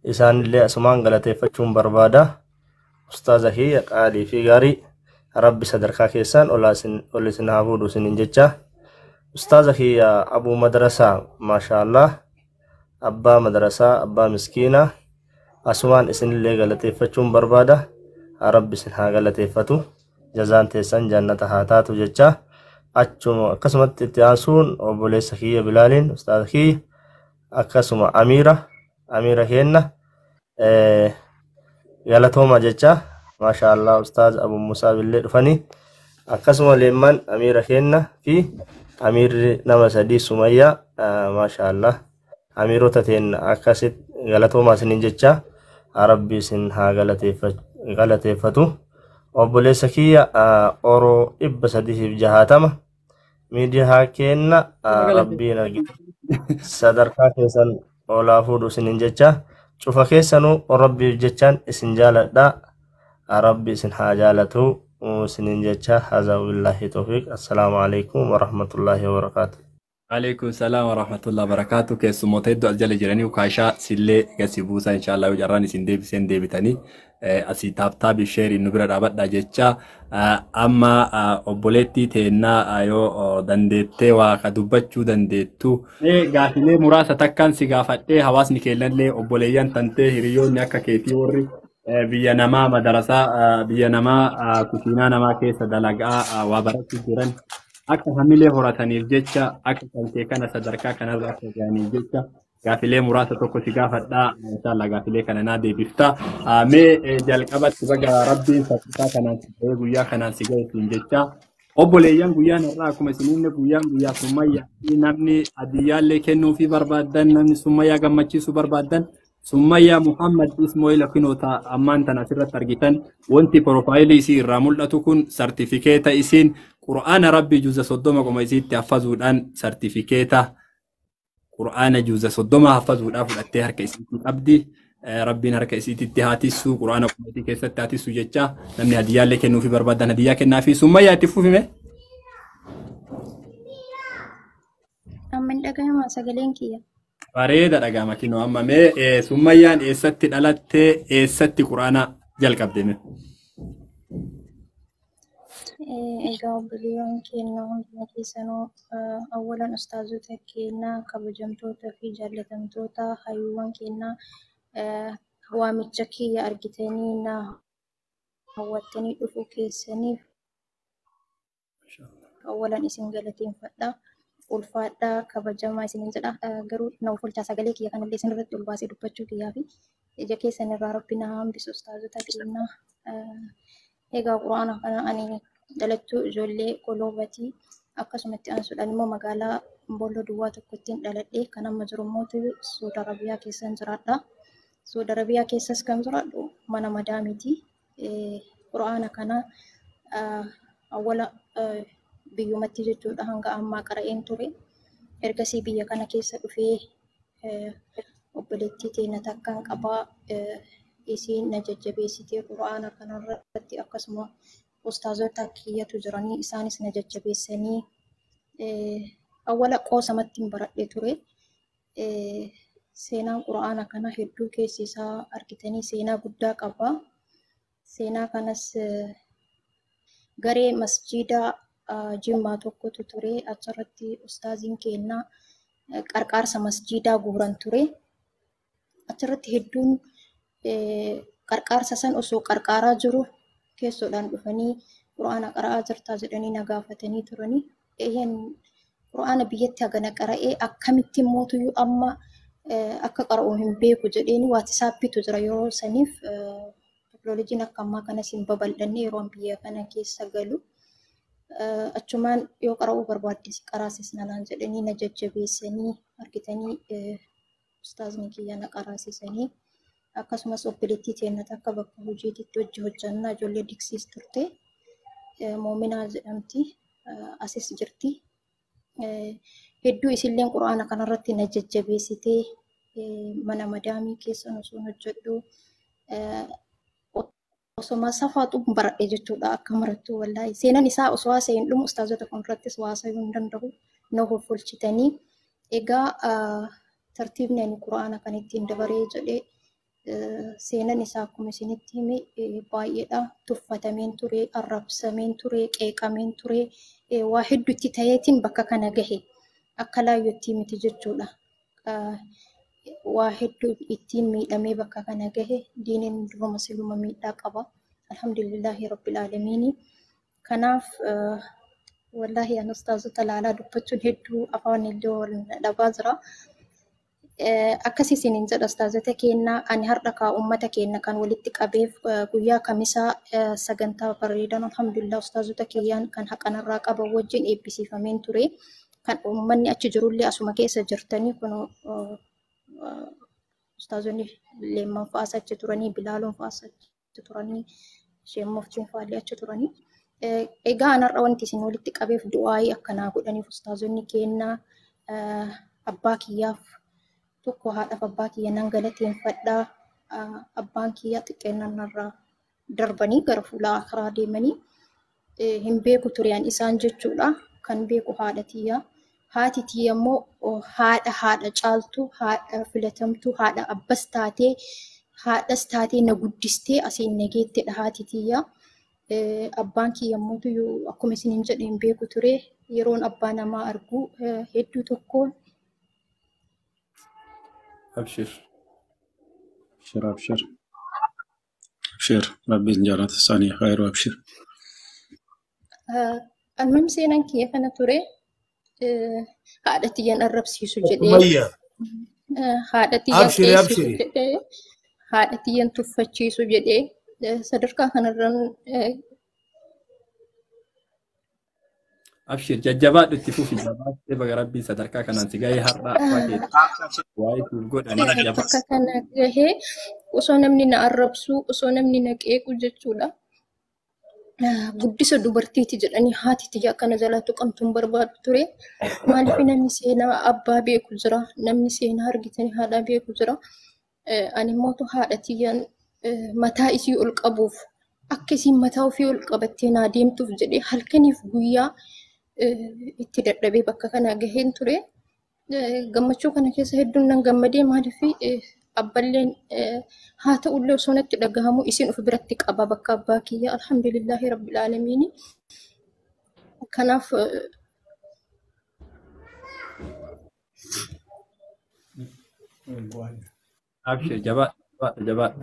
إسان اللي أسمان غلطي فتشون بربادا أستاذة هي قالي في غاري rabbi sadarkaa keessan ol isin haa fuudhu isiniin jecha. Ustaaza kiyya Abu Madrasaa maashaallah abbaa madrasaa abbaa miskiinaa asumaan isinillee galateeffachuun barbaada. Rabbi isin haa galateeffatu, jazaan teessan jannata haa taatu jecha. Achuma akkasumatti itti aansuun obboleessa kiyya Bilaaliin ustaaza kiyya akkasuma Amiira kenna galatooma jecha. Maashaallah ustaaz Abu Musaa billee dhufanii akkasuma leemman Amiira kenna fi Amiirri nama sadii Sumayyaa maashaallah amiirota teen akkasit galatooma isiniin jecha. Rabbi isin haa galateeffatu. Obboleessa kiyya Oroo 360 miidiyaa kenna rabbiin argite sadarkaa keessan olaa fuudhu isiniin jecha. Cufa keessanuu rabbiif jechaan isin jaaladha. Rabbi isin haa jaalatu isiniin jecha. Hazaa billahi tawfiq. Assalaamu alaikum warahmatullahi wabarakatuh. عليكم السلام ورحمة الله وبركاته. كيسمو تيدو أجل جراني وكاشا سيلي كسي بوسا إن شاء الله وجراني سندي بتاني أسي تاب الشير النبرة رابط داجتشا أما أبوليتي تينا أيو دندتي وكدوبتشو دندتو غافلي مراسة تكان سيغافتي حواسني كيلان لي أبوليان تنتي هريون نيكا كيتي وري بيا نما مدرسة بيا نما كتينا نما كيسا دلقاء وبركي جران akka hamilee horataniif jecha akka kaltee kana sadarkaa kanarra akka ga'aniif jecha gaafilee muraasa tokko si gaafadhaa. Inshallah gaafilee kana naa deebifta. Mee jalqabatti baga rabbiin sadarkaa kanaan si ga'ee guyyaa kanaan si ga'e siin jecha. Obboleeyyan guyyaan irraa akkuma isiniinne guyyaa summayyaa namni hadiyyaallee kennuufii barbaadan namni summayyaa gammachiisuu barbaadan summayyaa Muhammad Ismail Akinoota ammaan tana asirratti argitan wanti piroofaayilii isii irraa mul'atu kun sartifikeeta isiin Qur'aana Rabbi juuza 30 qoma isiitti haffazuudhaan sartifikeeta Qur'aana juuza 30 haffazuudhaan fudhattee harka isiitti qabdi. Rabbiin harka isiitti haatissu Qur'aana qoma isii keessatti haatissu jecha namni hadiyyaallee kennuufii barbaadan hadiyyaa kennaafi summayyaa itti fufime. Amman dhagahama sagaleen kiyya. Bareeda dhagahama kinoo amma mee summayyaan eessatti dhalattee eessatti Qur'aana jalqabde? Egaa obboleeyyan keenya hunduma keessanuu awwalan ustaazota keenya kabajamtoota fi jaallatamtoota hayyuuwwan keenya waamicha kiyya argitanii na hawwattanii dhufuu keessaniif awwalan isin galateeffadha. Ulfaadhaa kabajamaa isiniin jedha. Garuu na ulfaa sagalee kiyya kanallee isin irratti ol baasee dubbachuu kiyyaa fi ija keessan irraa rabbi na hambisu ustaazota keenya. Egaa Qur'aana kana ani dhalattuu ijoollee Koloobatii akkasumatti aansuudhaan immoo magaalaa Booloo Duwwaa tokkottiin dhaladhee kan amma jiru immoo Saudi Arabiyaa keessan jiraadha. Saudi Arabiyaa keessas kan jiraadhu mana madaamiiti. Qur'aana kana awwala biyyumatti jechuudha hanga ammaa qara'een ture. Ergasii biyya kana keessa dhufee obboleettii teenya takkaan qabaa isiin na jajjabeessitee Qur'aana kanarratti akkasuma ustaazota kiyyatu jiranii isaanis na jajjabeessanii awwala qoosamatti baradhee ture. Seenaan Qur'aana kana hedduu keessi isaa argitanii seenaa guddaa qaba. Seenaa kanas garee masjiida Jimmaa tokkotu ture. Achirratti ustaaziin keenya qarqaarsa masjiidaa guuran ture. Achirratti hedduun qarqaarsa san osoo qarqaaraa jiru keessoodhaan dhufanii Qur'aana qara'aa jirtaa jedhanii na gaafatanii turanii. Qur'aana biyyatti hagana qara'ee akkamitti mootuyyuu amma akka qara'u hin beeku jedheeni waatisaappiitu jira yeroo saniif teknooloojiin akka ammaa kanas hin babal'anne yeroo biyya kana keessa galu. Achumaan yoo qara'uu barbaaddes qaraasis nanaan jedhanii na jajjabeessanii argitanii ustaazni kiyya na qaraasisanii akkasumas obboleettii teenya akka bakka hojiititti hojii hojjannaa ijoollee diksiis turte Moominaa jedhamti asis jirti. Hedduu isilleen Qur'aana kanarratti na jajjabeessitee mana madaamii keessa osoo hojjedhu osoma safaatu baradhe jechuudha akka marattu wallahi seenan isaa osoo haasa'in dhumu ustaazota kanarrattis haasa'uu hin danda'u na hoffolchitanii. Egaa tartiibni ani Qur'aana kan ittiin dabaree jedhee seenan isaa akkuma isinitti hime baay'eedha. Tuffatameen ture, arrabsameen ture, qeeqameen ture, waa hedduutti ta'eetiin bakka kana gahe akka laayyootti miti jechuudha. Waa hedduu ittiin miidhamee bakka kana gahe diiniin duruma siluma miidhaa qaba. Alhamdulillahi rabbil aalamiini. Kanaaf wallahi an ustaazota laalaa dubbachuun hedduu afaan illee wal dhabaa jira. Akkasii isiniin jedha ustaazota keenya ani har'a kaa uummata keenya kan walitti qabeef guyyaa kamisaa sagantaa bareedan alhamdulillah ustaazota kiyyaan kan haqanarraa qaban wajjin eebbisiifameen ture. Kan uummanni achi jirullee asuma keessa jirtanii kun ustaazonni Leemman fa'aas achi turanii, Bilaaloon fa'aas achi turanii, Sheen Muftiin fa'aallee achi turanii. Egaa anarra wanti isin walitti qabeef du'aayii akkanaa godhaniif ustaazonni keenya abbaa kiyyaaf tokko haadhaaf abbaa kiyya nan galateeffadhaa. Abbaan kiyya xiqqeennarraa darbanii gara fuula akhiraa deemanii hin beeku tureen isaan jechuudha. Kan beeku haadha tiyya. Haati tiyya immoo haadha caaltu, haadha filatamtu, haadha abbas taatee, haadhas taatee na guddistee asiin nageettedha haati tiyya. Abbaan kiyya immoo akkuma isiniin jedhe hin beeku ture. Yeroon abbaa namaa argu hedduu tokkoon. أبشر أبشر أبشر أبشر ربي جعلت الثانية خير وأبشر. المهم seenaan kiyya kana ture haadha tiyyan arrabsiisu jedhee Umayya. haadha tiyyan Abshiri, qeessisu abshiri. jedhee haadha tiyyan tuffachiisu jedhee sadarkaa kanarraan أبشر ججبات اتفوفي جبات تبغى ربي صدرك كان أنت جاي هرّا وايد تقول أنا جبات bakka kana gahee osoo namni na arrabsu osoo namni na qeequ jechuudha. Guddisa dubartiiti jedhanii haati tiyya akkana jalaa tuqamtuun barbaadu ture. Maaliif namni seenaa abbaa beeku jira, namni seenaa argitanii haadhaa beeku jira. Ani immoo haadha tiyyaan mataa isii ol qabuuf akka isiin mataa ofii ol qabattee naa deemtuuf jedhee halkaniif guyyaa itti dadhabee bakka kana gaheen ture. Gammachuu kana keessa hedduun nan gammadee maaliif abballeen haa ta'ullee osoo natti dhagahamu isin of biratti qaba bakka abbaa kiyya alhamdulillahi rabbil aalamiini. Kanaaf أبشر جبات جبات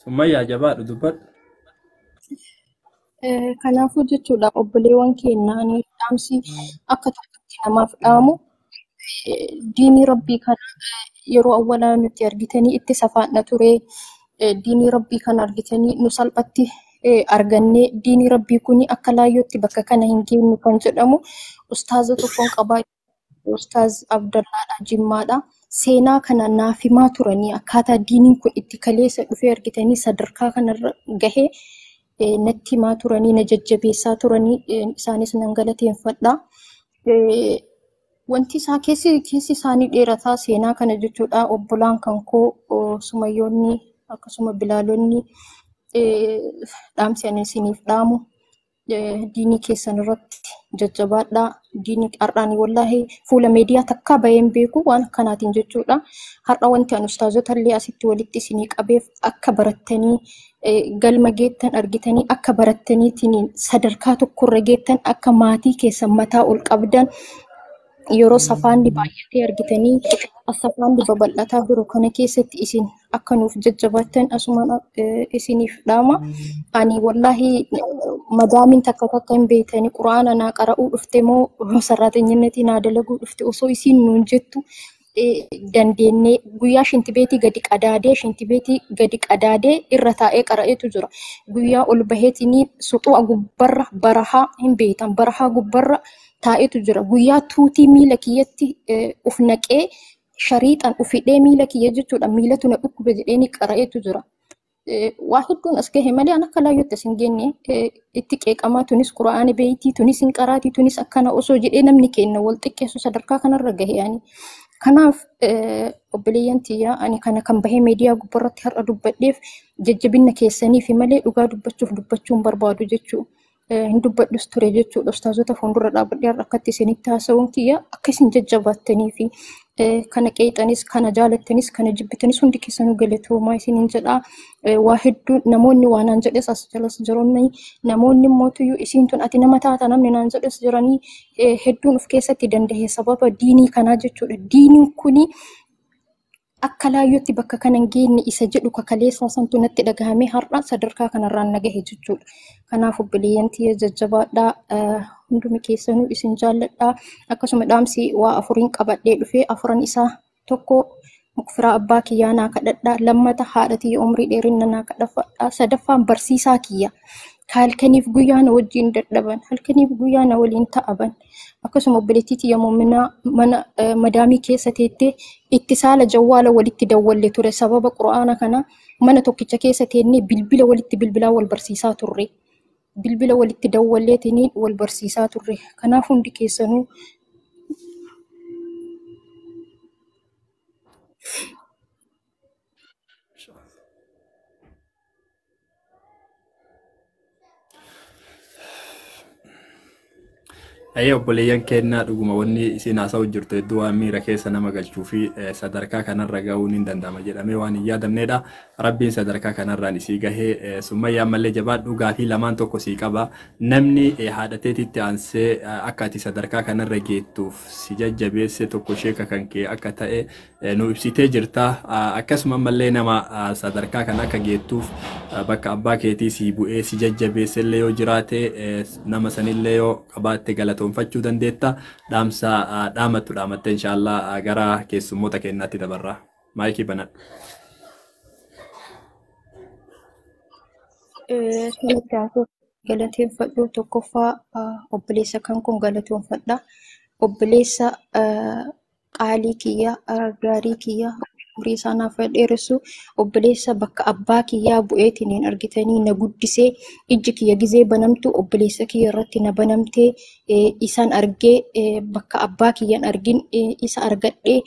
سمية جبات دبت kanaafuu jechuudha obboleewwan keenya ani dhaamsi akka tokkotti namaaf dhaamu diinii rabbii kana yeroo awwalaa nuti argitanii itti safaadha ture. Diinii rabbii kana argitanii nu salphatti argannee diinii rabbii kuni akka laayyootti bakka kana hin geenyu kan jedhamu ustaaza tokkoon qabaa ustaaz Abdallaadha Jimmaadha. Seenaa kana naaf himaa turanii akkaataa diiniin kun itti kaleessa dhufee argitanii sadarkaa kanarra gahee natti himaa turanii na jajjabeessaa turanii isaanis nan galateeffadha. Wanti isaa keessi isaanii dheerataa seenaa kana jechuudha. Obbolaan kan koo Sumayyoonni akkasuma Bilaalonni dhaamsi ani isiniif dhaamu diinii keessan irratti jajjabaadha. Diinii har'aani wallahi fuula miidiyaa takkaa baheen beeku waan akkanaatiin jechuudha. Har'a wanti ani ustaazota illee asitti walitti isinii qabeef akka barattanii galma geettan argitanii akka barattaniitiin sadarkaa tokkorra geettan akka maatii keessan mataa ol qabdan yeroo safaanni baay'atee argitanii safaanni babal'ataa jiru kana keessatti isin akka nuuf jajjabaattan asuma isiniif dhaama. Ani wallahi madaamin takka hin beekani quraana naa qara'uu dhufte moo sarraatanyinnatii naa dalaguu dhufte osoo isiin nuun jettu dandeenyee guyyaa shintibeetii gadi qadaadee irra taa'ee qara'eetu jira. Guyyaa ol baheetinii suxu'a gubbarra barahaa hin beektan barahaa gubbarra taa'eetu jira. Guyyaa tuutii miila kiyyatti uf naqee shariixan ufidhee miila kiyya jechuudha. Miilatu na dhukkube jedheeni qara'eetu jira. Waa hedduun as gahe malee an akka laayyootti as hin geenye itti qeeqamaa tunis quraana beeytii tunis hin qaraatii tunis akkana osoo jedhee namni keenya wal xiqqeessu sadarkaa kanarra gahe ani. Kanaaf obboleeyyan tiyyaa ani kana kan bahee miidiyaa gubbarratti har'a dubbadheef jajjabinna keessanii fi malee dhugaa dubbachuun barbaadu jechuudha. hin dubbadhus ture jechuudha. Ustaazota fuuldura dhaabbadhee akkatti isinitti haasa'uun kiyya akka isin jajjabaattanii fi kana qeexanis kana jaalattanis kana jibbitanis hundi keessanuu galatoomaa isiniin jedha. Waa hedduu namoonni waa naan jedhes as jalas jironni namoonni immootiyyuu isiin tun ati nama taata namni naan jedhes jiranii hedduun of keessatti danda'e sababa diinii kanaa jechuudha. Diiniin kuni akka laayyootti bakka kana hin geenye isa jedhu kakaleessaa santu natti dhagahamee har'a sadarkaa kanarraan nagahe jechuudha. Kanaaf obboleeyyan tiyya jajjabaadhaa hundumi keessanuu isin jaalladhaa. Akkasuma dhaamsi waa afuriin qabadhee dhufee afuran isaa tokko mukfiraa abbaa kiyyaa naa kadhadhaa. Lammata haadha tiyya umrii dheerinna naa kadhadhaa. Sadaffaan barsiisaa kiyya. Halkaniif guyyaa na wajjin dadhaban, halkaniif guyyaa na waliin ta'aban. Akkasuma obboleettii tiyya muuminaa mana madaamii keessa teettee itti saala jawwaala walitti dawwalle ture sababa quraana kana mana tokkicha keessa teennee bilbila walitti bilbilaa wal barsiisaa turre. Bilbila walitti dawwalleetiniin wal barsiisaa turre. Kanaaf hundi keessanuu Ayyee obboleeyyan kennaa dhuguma wanni isin haasa'u jirtu hedduu waan miira keessa nama galchuu fi sadarkaa kanarra gahuun hin danda'ama jedhamee waan hin yaadamnedha. Rabbiin sadarkaa kanarraan isii gahee summayyaa ammallee jabaadhu gaafii lamaan tokko sii qaba. Namni haadhateetitti aansee akka ati sadarkaa kanarra geettuuf si jajjabeesse tokko sheeka kan kee akka ta'e nu ibsitee jirta. Akkasuma ammallee nama sadarkaa kan akka geettuuf bakka abbaa keetii sii bu'ee si jajjabeesse illee yoo jiraate nama sanillee yoo qabaatte galatoonfachuu dandeetta. Dhaamsa dhaamattu dhaamatte inshaallah gara keessummoota kennaatti dabarra. Maayikii banadhu. Galateeffadhu tokkoffaa obboleessa kan kun galatoonfadha. Obboleessa qaalii kiyya gaarii kiyya umurii isaa naaf dheeressu obboleessa bakka abbaa kiyyaa bu'eetiniin argitanii na guddisee ijji kiyya gizee banamtu obboleessa kiyya irratti na banamtee isaan argee bakka abbaa kiyyaan argin isa argadhee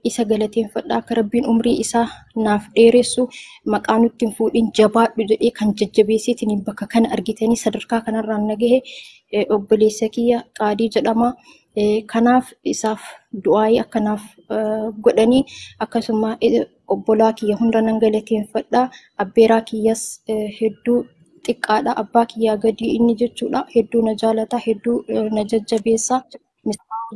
isa galateeffadha. Akka rabbiin umrii isaa naaf dheeressu maqaa nutti hin fuudhin jabaadhu jedhee kan jajjabeesseetiniin bakka kana argitanii sadarkaa kanarraan nagahe obboleessa kiyya qaadii jedhama. Kanaaf isaaf du'aayii akkanaaf godhanii akkasuma obbolaa kiyya hunda nan galateeffadha. Abbeeraa kiyyas hedduu xiqqaadha. Abbaa kiyyaa gadi inni jechuudha. Hedduu na jaalata, hedduu na jajjabeessa.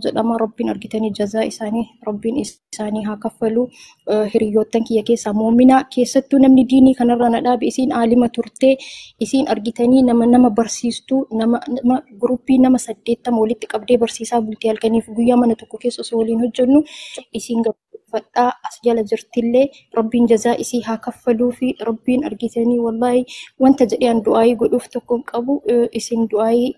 Jedhama rabbiin argitanii jazaa isaanii rabbiin isaanii haa kaffalu. Hiriyoottan kiyya keessaa muumina keessattuu namni diinii kanarra na dhaabe isiin aalima turtee isiin argitanii nama barsiistuu nama guruppii nama 80 walitti qabdee barsiisaa bultee halkaniif guyyaa mana tokko keessa osoo waliin hojjennu isiin galateeffadhaa. As jala jirtillee rabbiin jazaa isii haa kaffaluu fi rabbiin argitanii wallahi wanta jedheen du'aayii godhuuf tokko hin qabu isin du'aayii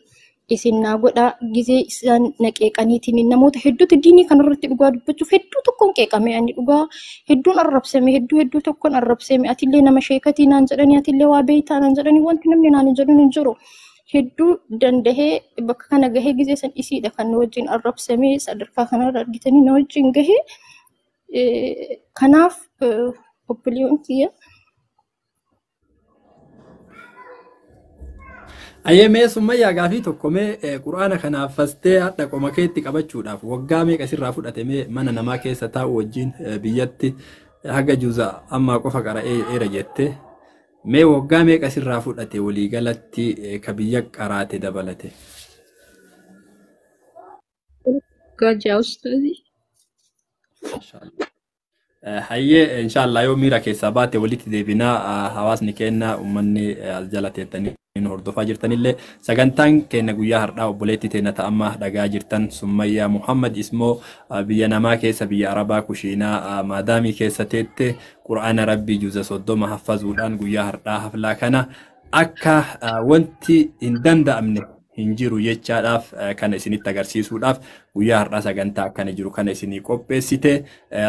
isin naa godhaa gizee isaan naqeeqaniitiin namoota hedduutu diinii kanarratti dhugaa dubbachuuf hedduu tokkoon qeeqame ani dhugaa hedduun arrabsame hedduu tokkoon arrabsame atillee nama sheekatii naan jedhanii atillee waa beeytaa naan jedhanii wanti namni naan jedhan hin jiru. Hedduu dandahee bakka kana gahee gizee san isiidha kan na wajjin arrabsame sadarkaa kanarra argitanii na wajjin gahee kanaaf obboleewwan kiyya. Ayyee mee summayyaa gaafii tokko mee quraana kanaaf fastee hadha qoma keetti qabachuudhaaf waggaa meeqa sirraa fudhate mee mana namaa keessa taa'u wajjin biyyatti haga juuza ammaa qofa qara'ee eera jette mee waggaa meeqa sirraa fudhate waliigalatti ka biyya qaraate dabalate. Gajaa ustaazi. Hayyee inshaallah yoo miira keessaa baate walitti deebinaa hawaasni keenya uummanni as jala teettanii hordofaa jirtanillee sagantaan keenya guyyaa har'aa obboleettii teenya ta'ammaa dhagaa jirtan Summayyaa Muhammad ismoo biyya namaa keessa biyya Arabaa kushiinaa maadaamii keessa teette quraana rabbii juuza 30 haffazuudhaan guyyaa har'aa haflaa kana akka wanti hin danda'amne hin jiru jechaadhaaf kana isinitti agarsiisuudhaaf guyyaa har'aa sagantaa akkana jiru kana isinii qopheessite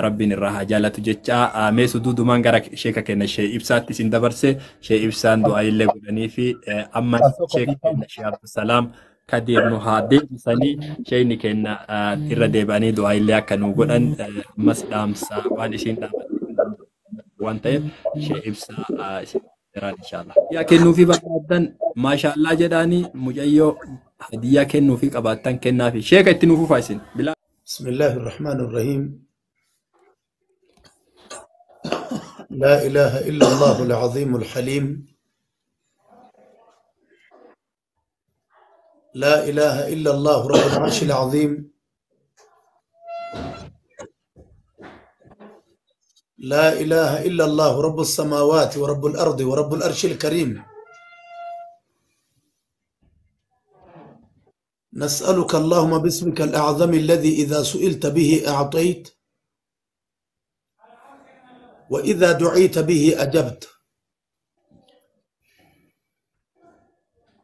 rabbiin irraa haa jaalatu jechaa mee suduudumaan gara sheeka keenya shee ibsaatti isin dabarse shee ibsaan du'aa illee godhanii fi amma sheeka keenya shee Abdusalaam kadeemnu haa deebisanii sheekni keenya irra deebi'anii du'aa illee akka nu godhan ammas dhaamsa waan isiin dhaamatan waan ta'eef shee ibsaa إن شاء الله يا كنو في بعدن ما شاء الله جداني مجيو هدية كنو في قباتن كنا في شيء كتنو في فايسين بلا بسم الله الرحمن الرحيم لا إله إلا الله العظيم الحليم لا إله إلا الله رب العرش العظيم لا إله إلا الله رب السماوات ورب الأرض ورب الأرش الكريم نسألك اللهم باسمك الأعظم الذي إذا سئلت به أعطيت وإذا دعيت به أجبت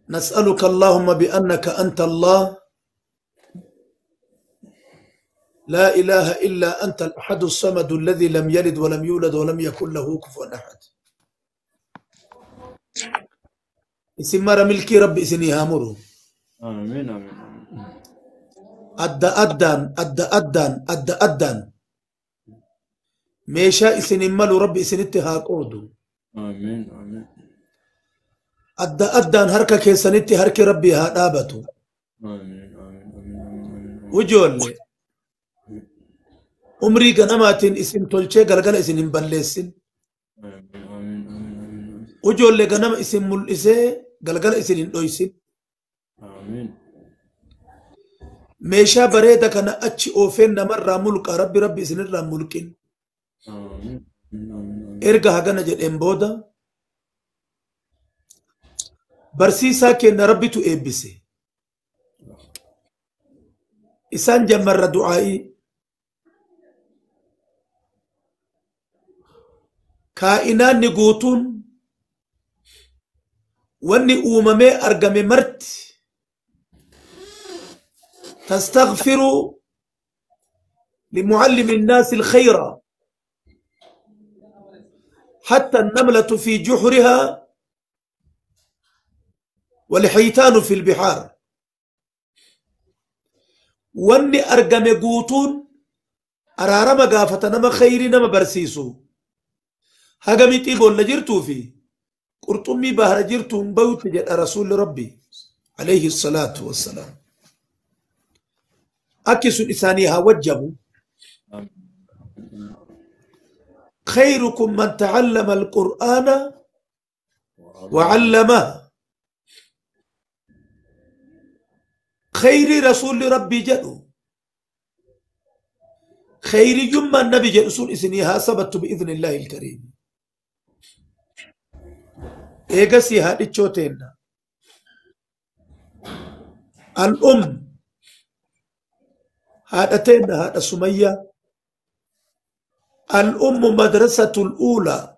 نسألك اللهم بأنك أنت الله لا إله إلا أنت الأحد الصمد الذي لم يلد ولم يولد ولم يكن له كفوا أحد اسم مر ملكي رب اسني هامره آمين آمين أدى أدان أدى أدان أدى أدان ميشا اسن ملو رب اسن اتهاقودو آمين آمين أدى أدان هركا كيسنتي هركي ربي هادابتو آمين آمين آمين وجول عمري غنماتين اسم تولچه غلغل اسن بلسن آمين وجول غنم اسم ملئسه غلغل اسن دويسن آمين meeshaa bareeda kana achi oofeen namarraa mulqa rabbi isinirraa mulqin آمين erga hagana jedheen booda barsiisaa kenna rabbitu eebbise isaan jammarra du'aa'ii kaa'inaanni guutuun wanni uumamee argame marti تستغفر لمعلم الناس الخير حتى النملة في جحرها والحيتان في البحار واني أرقم قوتون أرارم قافة نما خير نما برسيسو هقمي تيبو اللي جرتو في قرطمي بهر جرتو بوت جد رسول ربي عليه الصلاة والسلام أكس إسانيها وجبوا خيركم من تعلم القرآن وعلمه خير رسول ربي جدو خير يما النبي جدو رسول إسانيها سبت بإذن الله الكريم إيغسي هذه الشوتين الأم هاتين هذا سمية الأم مدرسة الأولى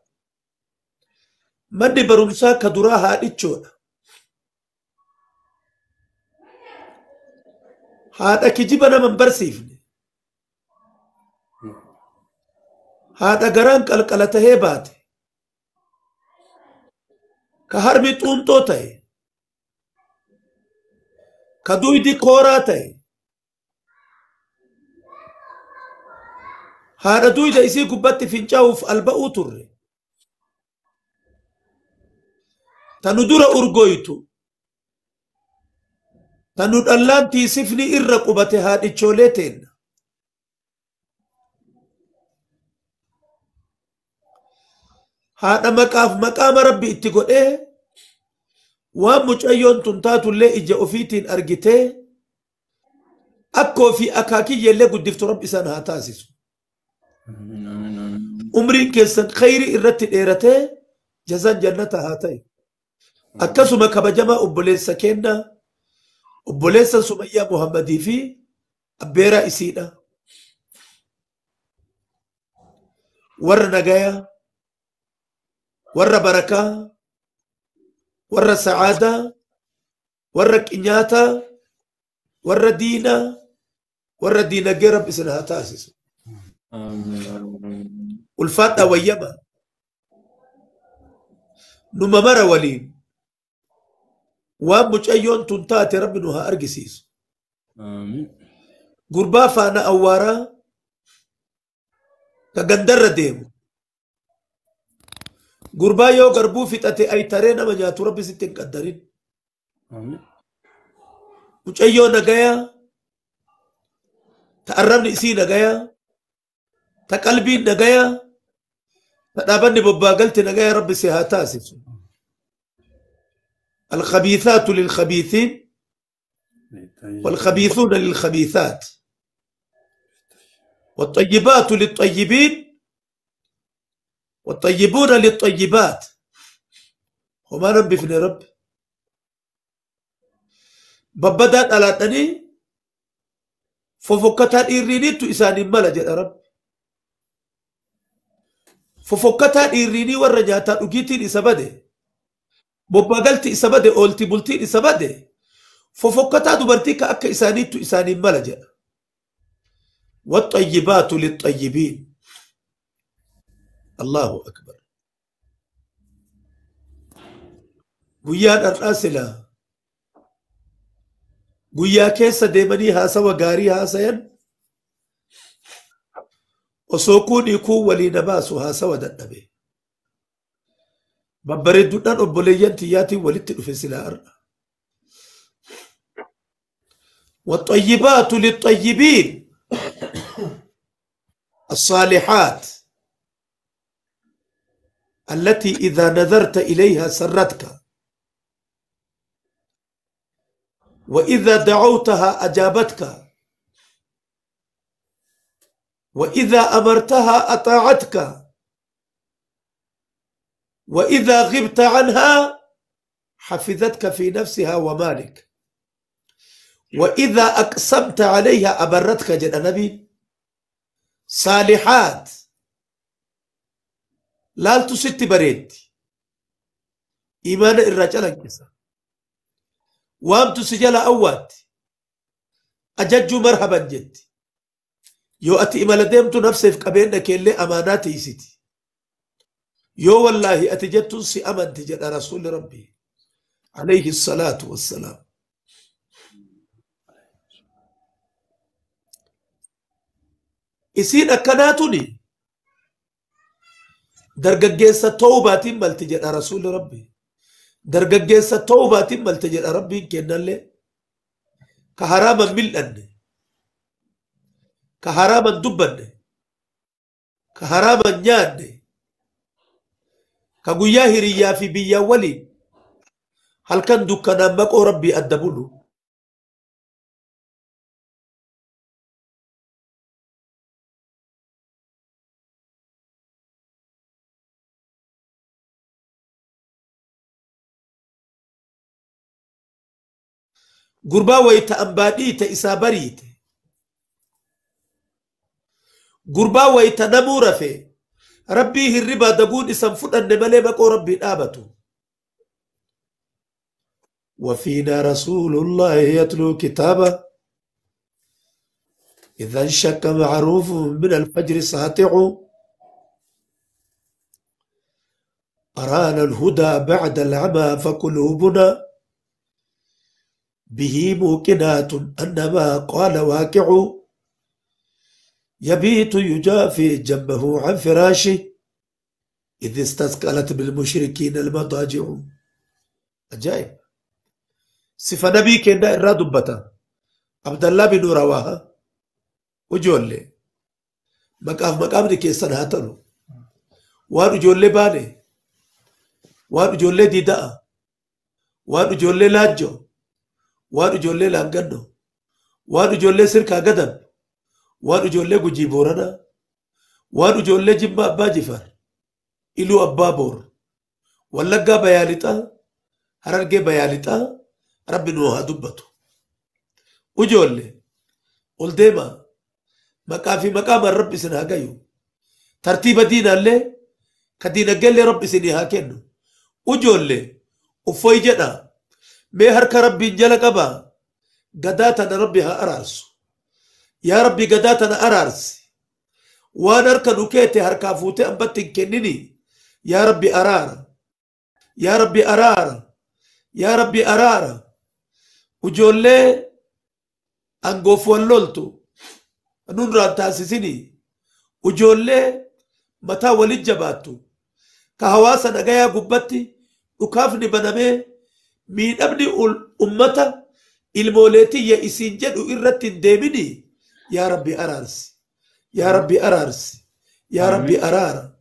من برمسا كدراها هاتشون هذا كجبنا من برسيفني هذا قران قلقلته بات كهرمي تونتوته كدويدي كوراته هذا دويدا يسي قبت فينجاوف الباو تري تندور أرغويتو تند اللان تيسفني إرقبت هذه الشولتين هذا مقام ربي اتقول وامج أيون تنتاتو اللي إجا أفيتين أرغتي أكو في أكاكي يلي قدفت رب إسانها تاسسو umriin keessan khayri irratti dheerate jazaan jannata haa ta'e akkasuma kabajamaa obboleessa kenna obboleessa Sumayyaa Muhammadii fi abbeeraa isiidha warra nagaya warra barakaa warra sa'aadaa warra qinyaata warra diina warra diinagee rabbi isin haa taasisu ulfaadha wayyama numa mara waliin waan mucayyoon tun taate rabbi nu haa argisiisu gurbaa faana awwaaraa ka gandarra deemu قربا يو قربو فتاتي أي ترين أما جاتو ربي ستين قدرين وجايو نجايا تقربني إسي نجايا تقلبي نجايا تدابني ببا قلت نجايا ربي سيهاتاسي الخبيثات للخبيثين والخبيثون للخبيثات والطيبات للطيبين والطيبون للطيبات وما ربي في رب ببدات على تاني ففكتان إيريني تو إساني ملجأ رب ففكتان إيريني والرجاتان أجيتين إسابده ببقلت إسابده أولتي بلتين إسابده ففكتان دبرتيك أكا إساني تو إساني ملجأ والطيبات للطيبين الله أكبر قيان الراسلة قيا كيسا ديماني هاسا وغاري هاسا وسوكون يكون ولي نباسو هاسا ودنبي ببردودان أبوليان تياتي ولدت في سلار والطيبات للطيبين الصالحات التي إذا نظرت إليها سرتك وإذا دعوتها أجابتك وإذا أمرتها أطاعتك وإذا غبت عنها حفظتك في نفسها ومالك وإذا أقسمت عليها أبرتك جد نبي صالحات لا تست بريد إيمان الرجال انكسر وام تسجل أوات أجج مرحبا جد يو أتي إمال ديمتو نفسي في قبينك اللي أماناتي سيتي يو والله أتجدت سي أمان تجد رسول ربي عليه الصلاة والسلام إسين أكناتني درججيسة توبة ملتجد رسول ربي درججيسة توبة ملتجد ربي كنا له كهراما ملأن كهراما دبن كهراما نيان كقويا هريا في بيا ولي هل كان دكنا مكو ربي أدبونه قربا ويتا أمباديت إسابريت قربا ويتا نمورة في ربي الربا دبون إسنفد أن ملي مكو ربي آبتو وفينا رسول الله يتلو كتابا إذا انشك معروف من الفجر ساطع أرانا الهدى بعد العمى فقلوبنا به موقنات أنما قال واقع يبيت يجافي جنبه عن فراشه إذ استثقلت بالمشركين المضاجع عجائب صفة نبي كنا إرادبتا عبد الله بن رواها وجولي مقام كيسان هاتلو وانو جولي باني وانو جولي ديدا وانو جولي لاجو وانو جولي لانغنو وانو جولي سركا غدن وانو جولي گجي بورنا وانو جولي جمع أبا جفر إلو أبا بور واللقا بيالتا هررقي بيالتا ربي نوها دبتو وجولي قل ديما مقافي مقام الرب سنها قيو ترتيب دين اللي كدين قل رب سنها كنو وجولي وفوي جنا مهر ربي جلق أبا قداتنا ربها أرارسو يا ربي قداتنا أرارس وانا اركنو كيتي هركافوتي أنبتن كنني يا ربي أرار يا ربي أرار يا ربي أرار وجولي أنقوف واللولتو نون ران تاسسيني وجولي متى ولد جباتو كهواسا نجايا قبتي وكافني بنامي من أبني أمتا المولاتي يا إسنجد وإرت ديمني يا ربي أرارس يا ربي أرارس يا ربي أرارا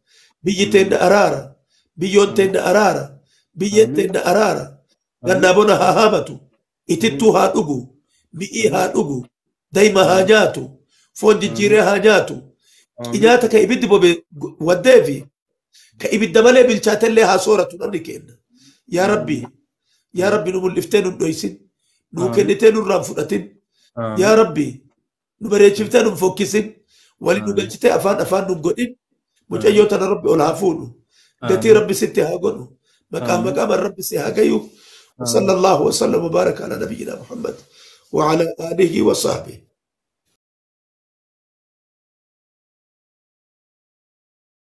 بيتين أرارا بيونتين أرارا بيتين أرارا غنابونا هامتو إتتو هادوغو مئي هادوغو دايما هاجاتو فون جيري هاجاتو إنياتا كإبد بوبي وديفي كإبد مالي بالشاتل ها صورة نمني كينا يا ربي يا ربي نمو لفتين ندويسين نو كنتين الرافونتين يا ربي نبريتشفتين نفوكسين ولي نبلتي أفان نمقودين مجايوتنا ربي أولهافونو قتي ربي ستي هاقونو مقام الرب سيهاقيو وصلى الله وسلم وبارك على نبينا محمد وعلى آله وصحبه